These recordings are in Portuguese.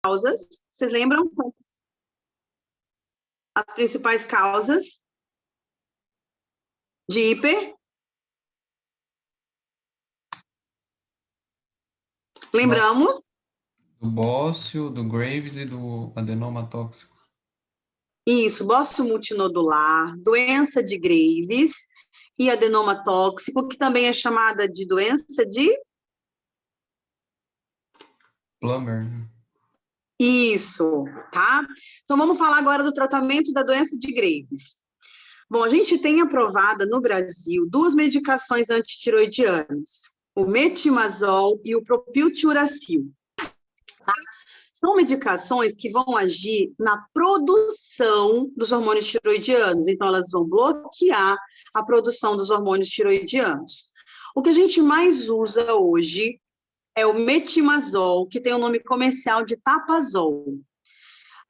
causas. Vocês lembram as principais causas de hiper? Lembramos? Do bócio, do Graves e do adenoma tóxico. Isso, bócio multinodular, doença de Graves e adenoma tóxico, que também é chamada de doença de... Plummer. Isso, tá? Então, vamos falar agora do tratamento da doença de Graves. Bom, a gente tem aprovada no Brasil 2 medicações antitiroidianas, o metimazol e o propiltiuracil. Tá? São medicações que vão agir na produção dos hormônios tiroidianos, então elas vão bloquear a produção dos hormônios tiroidianos. O que a gente mais usa hoje é o metimazol, que tem o nome comercial de Tapazol.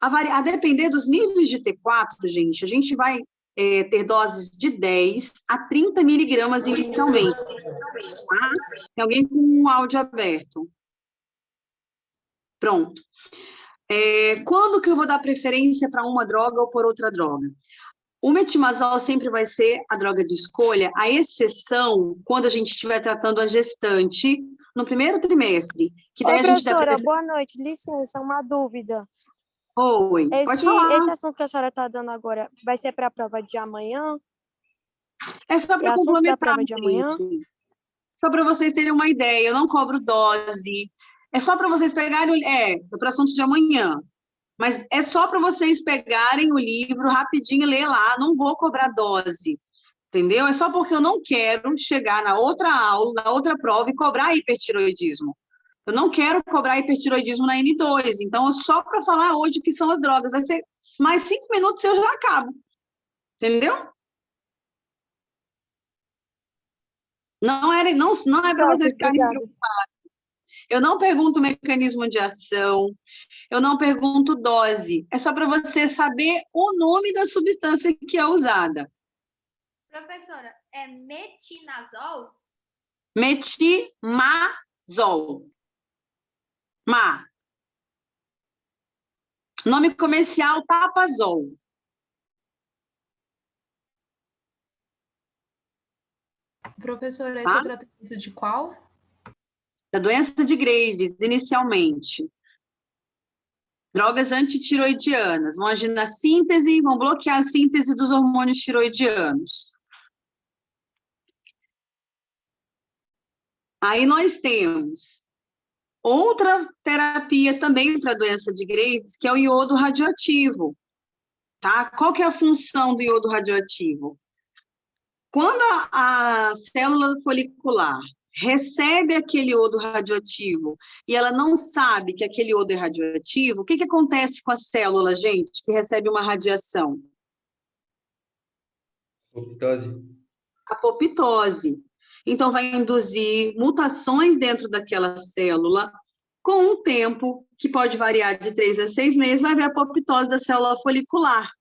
A depender dos níveis de T4, gente, a gente vai ter doses de 10 a 30 miligramas inicialmente. Tá? Tem alguém com o áudio aberto? Pronto. Quando que eu vou dar preferência para uma droga ou por outra droga? O metimazol sempre vai ser a droga de escolha, a exceção quando a gente estiver tratando a gestante no primeiro trimestre. Que daí Oi, a gente professora, boa noite. Licença, uma dúvida. Oi, pode falar. Esse assunto que a senhora está dando agora vai ser para a prova de amanhã? É só para complementar, prova de amanhã? Só para vocês terem uma ideia, eu não cobro dose. É só para vocês pegarem, para assuntos de amanhã. Mas é só para vocês pegarem o livro rapidinho e ler lá, não vou cobrar dose, entendeu? É só porque eu não quero chegar na outra aula, na outra prova e cobrar hipertiroidismo. Eu não quero cobrar hipertiroidismo na N2, então só para falar hoje o que são as drogas, vai ser mais 5 minutos e eu já acabo, entendeu? Não é para vocês ficarem preocupados. Eu não pergunto mecanismo de ação, eu não pergunto dose, é só para você saber o nome da substância que é usada. Professora, é metinazol? Metimazol. Nome comercial, Tapazol. Professora, esse é o tratamento de qual? Da doença de Graves, inicialmente. Drogas antitiroidianas, vão agir na síntese, vão bloquear a síntese dos hormônios tiroidianos. Aí nós temos outra terapia também para a doença de Graves, que é o iodo radioativo. Tá? Qual que é a função do iodo radioativo? Quando a célula folicular recebe aquele iodo radioativo e ela não sabe que aquele iodo é radioativo, o que acontece com a célula, gente, que recebe uma radiação? Apoptose. Apoptose. Então, vai induzir mutações dentro daquela célula com um tempo que pode variar de 3 a 6 meses, vai haver a apoptose da célula folicular.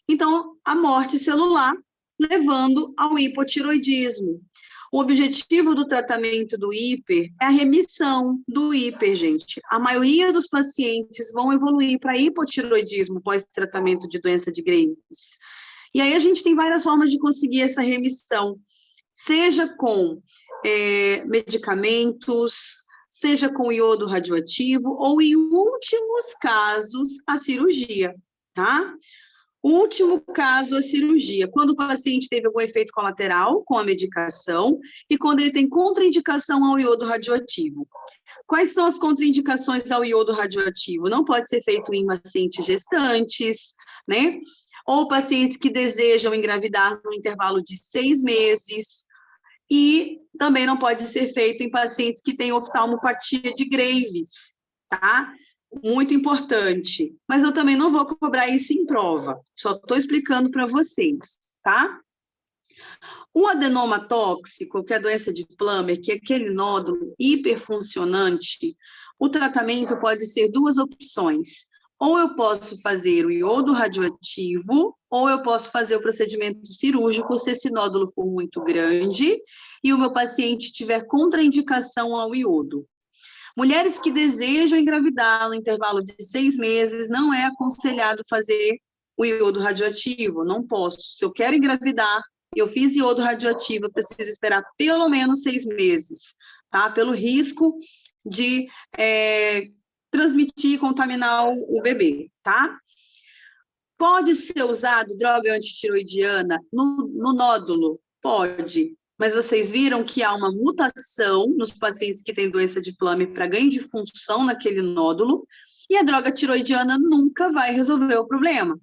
Então, a morte celular, levando ao hipotiroidismo. O objetivo do tratamento do hiper é a remissão do hiper, gente. A maioria dos pacientes vão evoluir para hipotiroidismo pós-tratamento de doença de Graves. E aí a gente tem várias formas de conseguir essa remissão, seja com medicamentos, seja com iodo radioativo, ou em últimos casos, a cirurgia, tá? O último caso, a cirurgia, quando o paciente teve algum efeito colateral com a medicação e quando ele tem contraindicação ao iodo radioativo. Quais são as contraindicações ao iodo radioativo? Não pode ser feito em pacientes gestantes, né? Ou pacientes que desejam engravidar no intervalo de 6 meses, e também não pode ser feito em pacientes que têm oftalmopatia de Graves, tá? Muito importante. Mas eu também não vou cobrar isso em prova, só estou explicando para vocês, tá? O adenoma tóxico, que é a doença de Plummer, que é aquele nódulo hiperfuncionante, o tratamento pode ser 2 opções. Ou eu posso fazer o iodo radioativo, ou eu posso fazer o procedimento cirúrgico se esse nódulo for muito grande e o meu paciente tiver contraindicação ao iodo. Mulheres que desejam engravidar no intervalo de 6 meses, não é aconselhado fazer o iodo radioativo, não posso. Se eu quero engravidar, eu fiz iodo radioativo, eu preciso esperar pelo menos 6 meses, tá? Pelo risco de transmitir e contaminar o bebê, tá? Pode ser usado droga antitiroidiana no nódulo? Pode, mas vocês viram que há uma mutação nos pacientes que têm doença de Plummer para ganho de função naquele nódulo, e a droga tiroidiana nunca vai resolver o problema.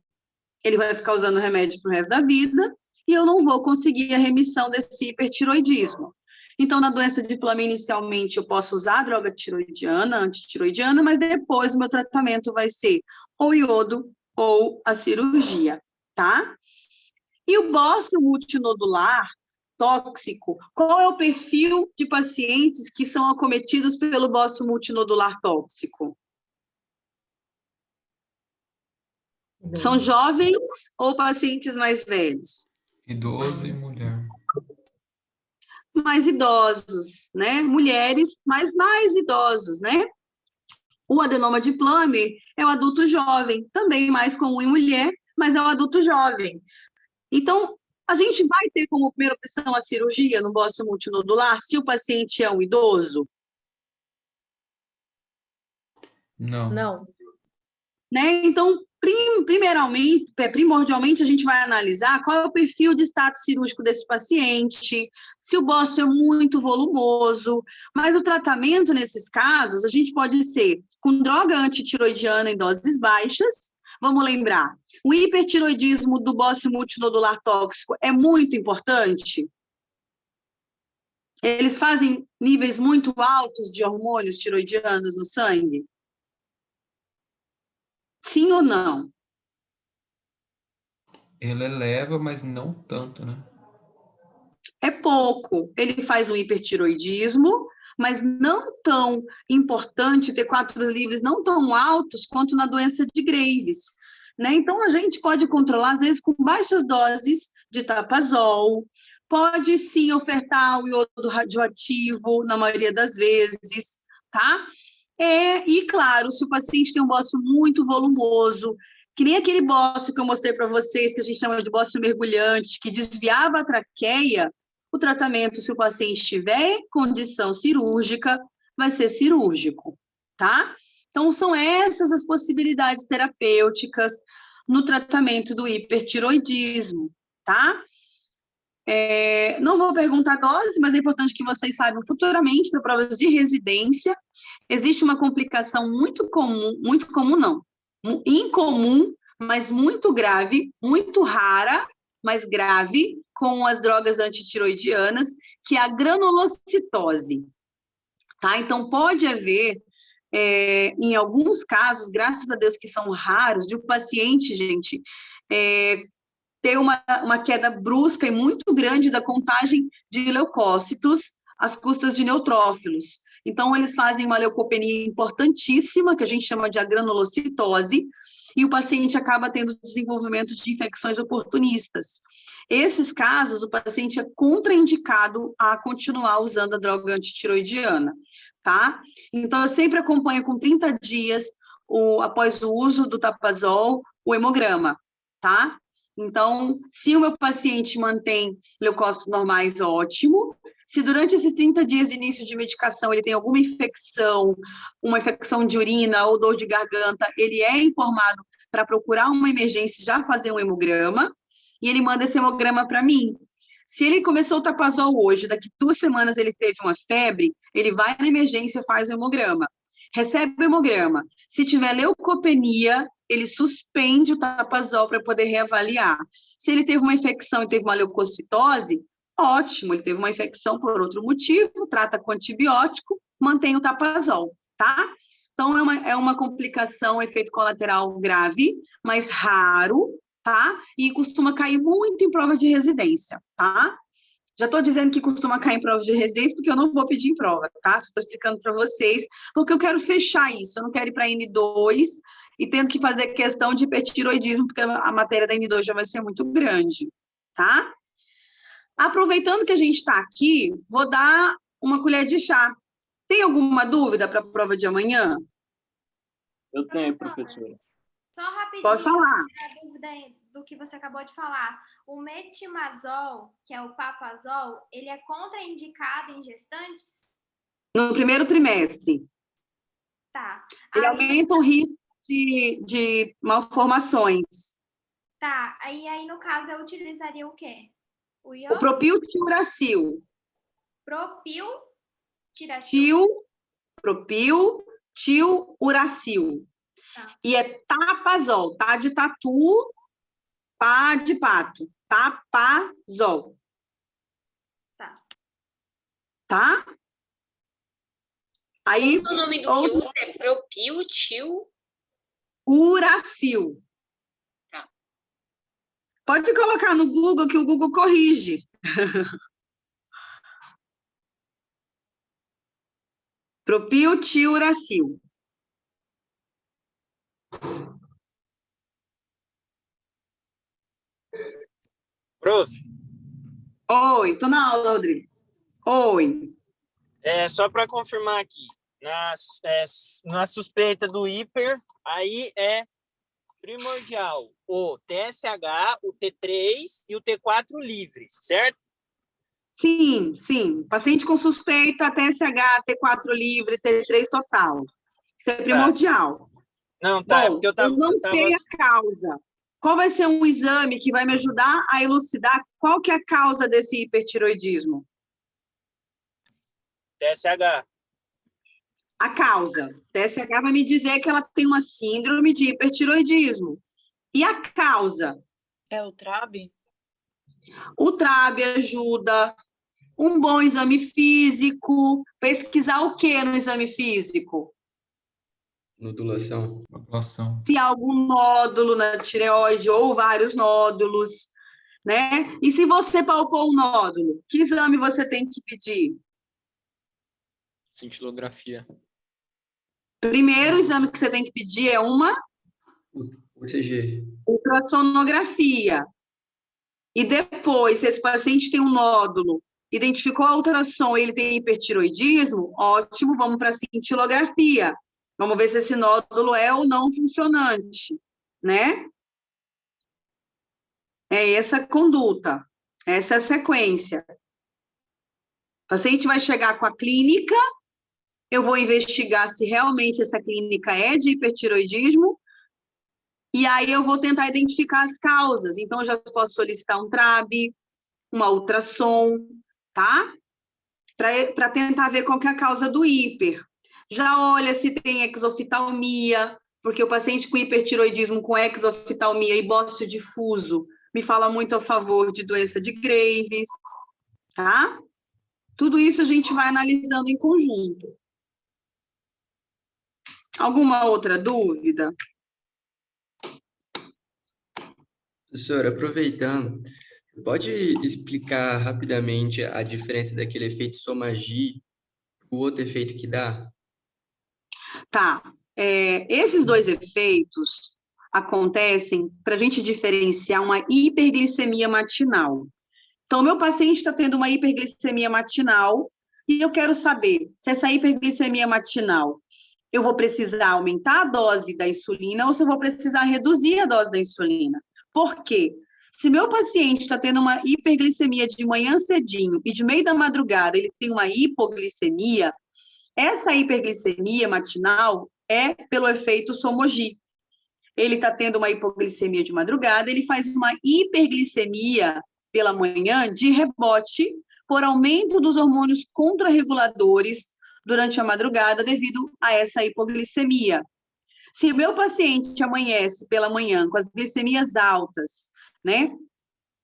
Ele vai ficar usando remédio para o resto da vida, e eu não vou conseguir a remissão desse hipertiroidismo. Então, na doença de Plummer, inicialmente, eu posso usar a droga tiroidiana, antitiroidiana, mas depois o meu tratamento vai ser ou iodo ou a cirurgia, tá? E o bócio multinodular tóxico, qual é o perfil de pacientes que são acometidos pelo bócio multinodular tóxico? São jovens ou pacientes mais velhos? Idoso e mulher. Mais idosos, né? Mulheres, mas mais idosos, né? O adenoma de Plummer é o adulto jovem, também mais comum em mulher, mas é o adulto jovem. Então, a gente vai ter como primeira opção a cirurgia no bócio multinodular se o paciente é um idoso? Não. Não. Né? Então, primordialmente, a gente vai analisar qual é o perfil de status cirúrgico desse paciente, se o bócio é muito volumoso, mas o tratamento nesses casos, a gente pode ser com droga antitiroidiana em doses baixas. Vamos lembrar, o hipertiroidismo do bócio multinodular tóxico é muito importante. Eles fazem níveis muito altos de hormônios tiroidianos no sangue? Sim ou não? Ele eleva, mas não tanto, né? É pouco. Ele faz um hipertiroidismo, mas não tão importante ter 4 livres não tão altos quanto na doença de Graves, né? Então, a gente pode controlar, às vezes, com baixas doses de tapazol, pode, sim, ofertar o iodo radioativo, na maioria das vezes, tá? E, claro, se o paciente tem um bócio muito volumoso, que nem aquele bócio que eu mostrei para vocês, que a gente chama de bócio mergulhante, que desviava a traqueia, o tratamento, se o paciente tiver condição cirúrgica, vai ser cirúrgico, tá? Então, são essas as possibilidades terapêuticas no tratamento do hipertiroidismo, tá? Não vou perguntar dose, mas é importante que vocês saibam futuramente, para provas de residência, existe uma complicação muito comum não, incomum, mas muito grave, muito rara, mas grave, com as drogas antitiroidianas, que é a granulocitose, tá? Então, pode haver, em alguns casos, graças a Deus que são raros, de o paciente, gente, ter uma queda brusca e muito grande da contagem de leucócitos às custas de neutrófilos. Então, eles fazem uma leucopenia importantíssima, que a gente chama de agranulocitose, e o paciente acaba tendo desenvolvimento de infecções oportunistas. Esses casos, o paciente é contraindicado a continuar usando a droga antitiroidiana, tá? Então, eu sempre acompanho com 30 dias, após o uso do tapazol, o hemograma, tá? Então, se o meu paciente mantém leucócitos normais, ótimo. Se durante esses 30 dias de início de medicação ele tem alguma infecção, uma infecção de urina ou dor de garganta, ele é informado para procurar uma emergência e já fazer um hemograma, e ele manda esse hemograma para mim. Se ele começou o tapazol hoje, daqui 2 semanas ele teve uma febre, ele vai na emergência e faz o hemograma. Recebe o hemograma. Se tiver leucopenia, ele suspende o tapazol para poder reavaliar. Se ele teve uma infecção e teve uma leucocitose, ótimo, ele teve uma infecção por outro motivo, trata com antibiótico, mantém o tapazol, tá? Então, é uma complicação, efeito colateral grave, mas raro, tá? E costuma cair muito em prova de residência, tá? Já estou dizendo que costuma cair em prova de residência, porque eu não vou pedir em prova, tá? Estou explicando para vocês, porque eu quero fechar isso, eu não quero ir para a N2 e tendo que fazer questão de hipertiroidismo, porque a matéria da N2 já vai ser muito grande, tá? Aproveitando que a gente está aqui, vou dar uma colher de chá Tem alguma dúvida para a prova de amanhã? Eu tenho, professora. Só rapidinho, Pode falar. a dúvida do que você acabou de falar. O metimazol, que é o papazol, ele é contraindicado em gestantes? No primeiro trimestre. Tá. Ele Aí, aumenta o risco de malformações. tá. Aí, no caso, eu utilizaria o quê? O O iodo? propiltiuracil. Propil, tiracil. Propiltiuracil. Tá. E é tapazol. Tá de tatu, pá de pato. Tapazol. Tá. Tá? Aí, O nome do outro iodo é propiltil. uracil. Tá. Pode colocar no Google, que o Google corrige. Propiltiuracil. Prof, Oi, tô na aula, Rodrigo. Oi. só para confirmar aqui, na suspeita do hiper, aí é primordial o TSH, o T3 e o T4 livre, certo? Sim, sim. Paciente com suspeita, TSH, T4 livre, T3 total. Isso é primordial. Não, tá, é Bom, porque eu eu não sei a causa. Qual vai ser um exame que vai me ajudar a elucidar qual que é a causa desse hipertiroidismo? TSH. A causa. TSH vai me dizer que ela tem uma síndrome de hipertiroidismo. E a causa? É o TRAB? O TRAB ajuda, um bom exame físico. Pesquisar o que no exame físico? Nodulação. População. Se há algum nódulo na tireoide ou vários nódulos, né? E se você palpou um nódulo, que exame você tem que pedir? Cintilografia. Primeiro exame que você tem que pedir é uma UCG. ultrassonografia. E depois, se esse paciente tem um nódulo, identificou a ultrassom e ele tem hipertiroidismo, ótimo, vamos para a cintilografia. Vamos ver se esse nódulo é ou não funcionante, né? É essa conduta, essa é a sequência. O paciente vai chegar com a clínica, eu vou investigar se realmente essa clínica é de hipertiroidismo, e aí eu vou tentar identificar as causas. Então, eu já posso solicitar um TRAB, uma ultrassom, tá? Para tentar ver qual que é a causa do hiper. Já olha se tem exoftalmia, porque o paciente com hipertiroidismo com exoftalmia e bócio difuso me fala muito a favor de doença de Graves, tá? Tudo isso a gente vai analisando em conjunto. Alguma outra dúvida? Professora, aproveitando, pode explicar rapidamente a diferença daquele efeito Somagi, o outro efeito que dá? Tá. Esses dois efeitos acontecem para a gente diferenciar uma hiperglicemia matinal. Então, meu paciente está tendo uma hiperglicemia matinal e eu quero saber se essa hiperglicemia matinal eu vou precisar aumentar a dose da insulina ou se eu vou precisar reduzir a dose da insulina. Por quê? Se meu paciente está tendo uma hiperglicemia de manhã cedinho e de meio da madrugada ele tem uma hipoglicemia, essa hiperglicemia matinal é pelo efeito Somogyi. Ele está tendo uma hipoglicemia de madrugada, ele faz uma hiperglicemia pela manhã de rebote por aumento dos hormônios contrarreguladores durante a madrugada devido a essa hipoglicemia. Se o meu paciente amanhece pela manhã com as glicemias altas, né?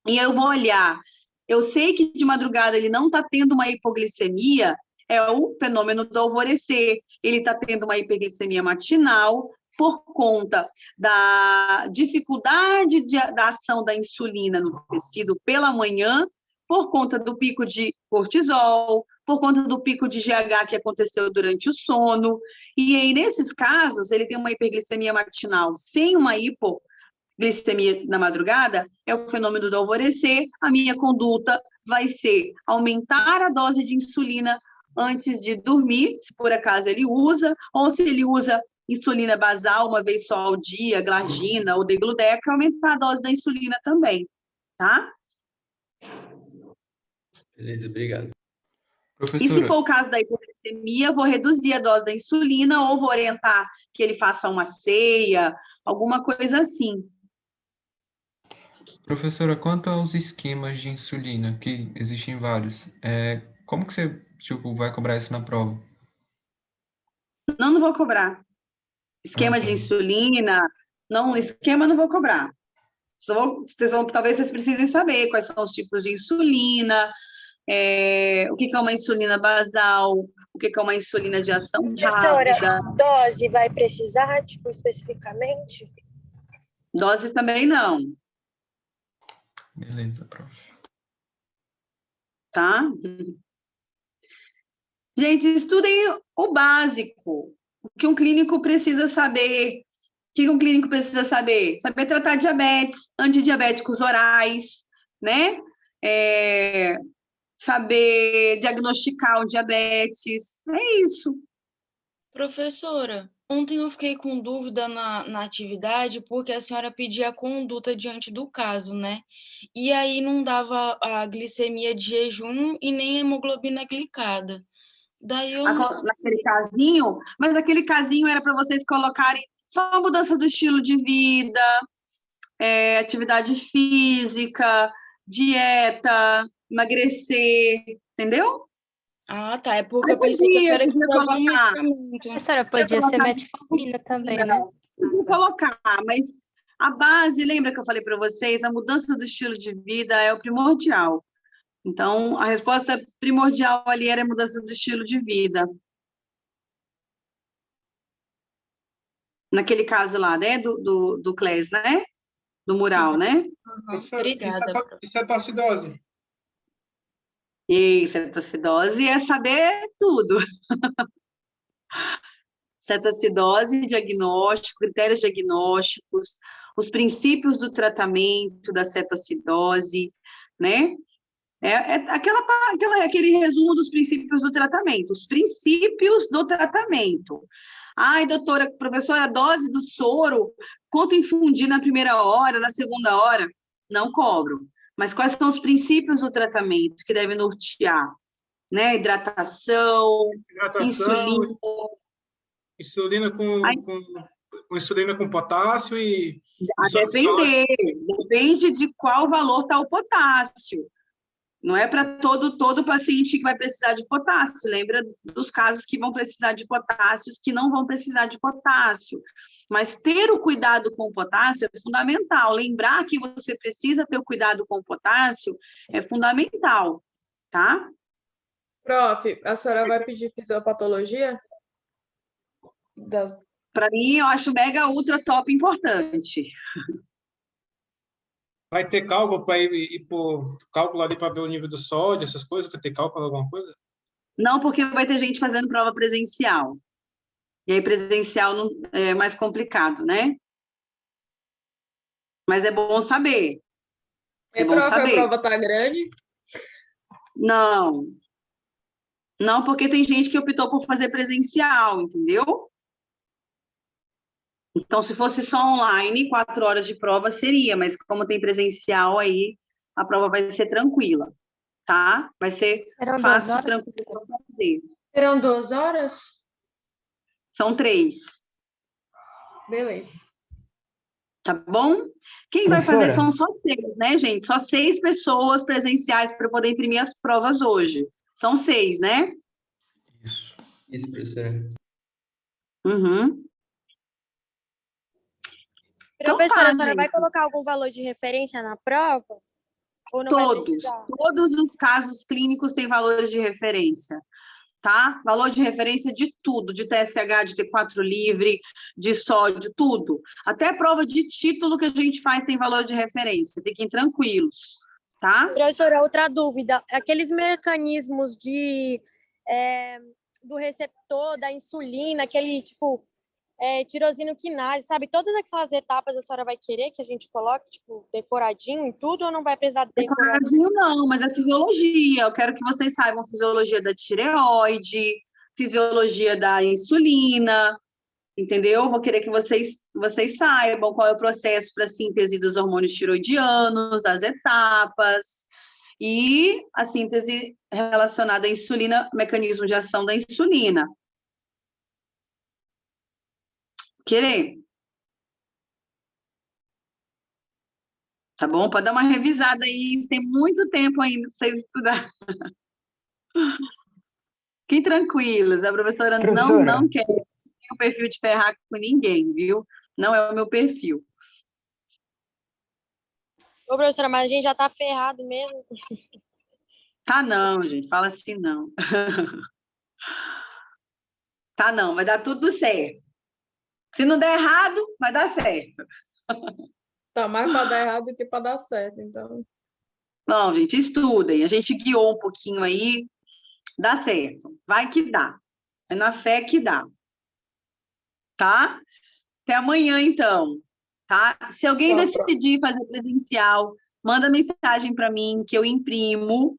E eu vou olhar, eu sei que de madrugada ele não está tendo uma hipoglicemia, é o fenômeno do alvorecer. Ele está tendo uma hiperglicemia matinal por conta da dificuldade da ação da insulina no tecido pela manhã, por conta do pico de cortisol, por conta do pico de GH que aconteceu durante o sono. E aí, nesses casos, ele tem uma hiperglicemia matinal sem uma hipoglicemia na madrugada, é o fenômeno do alvorecer. A minha conduta vai ser aumentar a dose de insulina antes de dormir, se por acaso ele usa, ou se ele usa insulina basal uma vez só ao dia, glargina ou degludec, aumentar a dose da insulina também, tá? Beleza, obrigado. E se Professora, for o caso da hipoglicemia, vou reduzir a dose da insulina ou vou orientar que ele faça uma ceia, alguma coisa assim. professora, quanto aos esquemas de insulina, que existem vários, como que você, tipo, vai cobrar isso na prova? Não vou cobrar. Esquema tá. de insulina, não, esquema não vou cobrar. Talvez vocês precisem saber quais são os tipos de insulina, o que é uma insulina basal, o que é uma insulina de ação Professora, rápida. dose vai precisar, tipo, especificamente? Dose também não, Beleza, prof. tá? Gente, estudem o básico. O que um clínico precisa saber. O que um clínico precisa saber? Saber tratar diabetes, antidiabéticos orais, né? Saber diagnosticar o diabetes. É isso. Professora, ontem eu fiquei com dúvida na atividade porque a senhora pedia a conduta diante do caso, né? E aí não dava a glicemia de jejum e nem a hemoglobina glicada. Daí eu não... Naquele casinho, mas aquele casinho era para vocês colocarem só a mudança do estilo de vida, atividade física, dieta, emagrecer, entendeu? Ah, tá. É porque eu pensei que a senhora queria algum medicamento. Professora, podia ser metformina também, né? Podia colocar, mas a base, lembra que eu falei para vocês, a mudança do estilo de vida é o primordial. Então, a resposta primordial ali era a mudança do estilo de vida. Naquele caso lá, né, do CLES, né? Do mural, né? Obrigada. E cetoacidose? E cetoacidose é saber tudo. Cetoacidose, diagnóstico, critérios diagnósticos, os princípios do tratamento da cetoacidose, né? Aquele resumo dos princípios do tratamento. Os princípios do tratamento. Ai, doutora, professora, a dose do soro, quanto infundir na primeira hora, na segunda hora? Não cobro. Mas quais são os princípios do tratamento que devem nortear? Né? Hidratação, insulina com insulina com potássio e... Depende de qual valor está o potássio. Não é para todo paciente que vai precisar de potássio. Lembra dos casos que vão precisar de potássios, que não vão precisar de potássio. Mas ter o cuidado com o potássio é fundamental. Lembrar que você precisa ter o cuidado com o potássio é fundamental, tá? Prof, a senhora vai pedir fisiopatologia? Para mim, eu acho mega ultra top importante. Vai ter cálculo para ir por cálculo ali para ver o nível do sódio, essas coisas? Vai ter cálculo alguma coisa? Não, porque vai ter gente fazendo prova presencial. E aí, presencial é mais complicado, né? Mas é bom saber. É bom saber. A prova tá grande? Não. Não, porque tem gente que optou por fazer presencial, entendeu? Então, se fosse só online, 4 horas de prova seria, mas como tem presencial aí, a prova vai ser tranquila, tá? Vai ser fácil, tranquilo para fazer. Serão 2 horas? São 3. Beleza. Tá bom? Quem vai fazer são só 6, né, gente? Só 6 pessoas presenciais para poder imprimir as provas hoje. São 6, né? Isso, professora. Uhum. Professora, a senhora vai colocar algum valor de referência na prova? Ou não vai precisar? Todos os casos clínicos têm valores de referência, tá? Valor de referência de tudo, de TSH, de T4 livre, de sódio, tudo. Até a prova de título que a gente faz tem valor de referência, fiquem tranquilos, tá? Professora, outra dúvida, aqueles mecanismos do receptor, da insulina, aquele, tipo, tirosina quinase, sabe? Todas aquelas etapas a senhora vai querer que a gente coloque, tipo, decoradinho em tudo, ou não vai precisar decorar? Decoradinho não, mas a fisiologia. Eu quero que vocês saibam fisiologia da tireoide, fisiologia da insulina, entendeu? Vou querer que vocês saibam qual é o processo para a síntese dos hormônios tiroidianos, as etapas, e a síntese relacionada à insulina, mecanismo de ação da insulina. Querer? Tá bom? Pode dar uma revisada aí, tem muito tempo ainda para vocês estudarem. Fiquem tranquilos, a professora não quer o perfil de ferrar com ninguém, viu? Não é o meu perfil. Ô, professora, mas a gente já tá ferrado mesmo. Tá não, gente, fala assim não. Tá não, vai dar tudo certo. Se não der errado, vai dar certo. Tá mais para dar errado do que para dar certo, então. Não, gente, estudem. A gente guiou um pouquinho aí, dá certo. Vai que dá. É na fé que dá. Tá? Até amanhã, então. Tá? Se alguém decidir fazer presencial, manda mensagem para mim que eu imprimo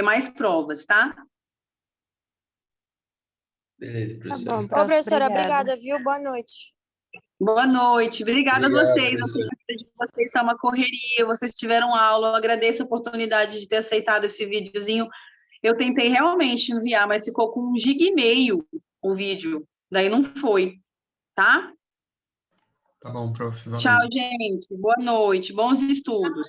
mais provas, tá? Beleza, professora. Tá bom, ô, professora, obrigada, viu? Boa noite. Boa noite. Obrigada a vocês. Eu sei professora. que de vocês é uma correria, vocês tiveram aula. Eu agradeço a oportunidade de ter aceitado esse videozinho. Eu tentei realmente enviar, mas ficou com 1,5 GB o vídeo. Daí não foi, tá? Tá bom, prof. Valeu. Tchau, gente. Boa noite. Bons estudos.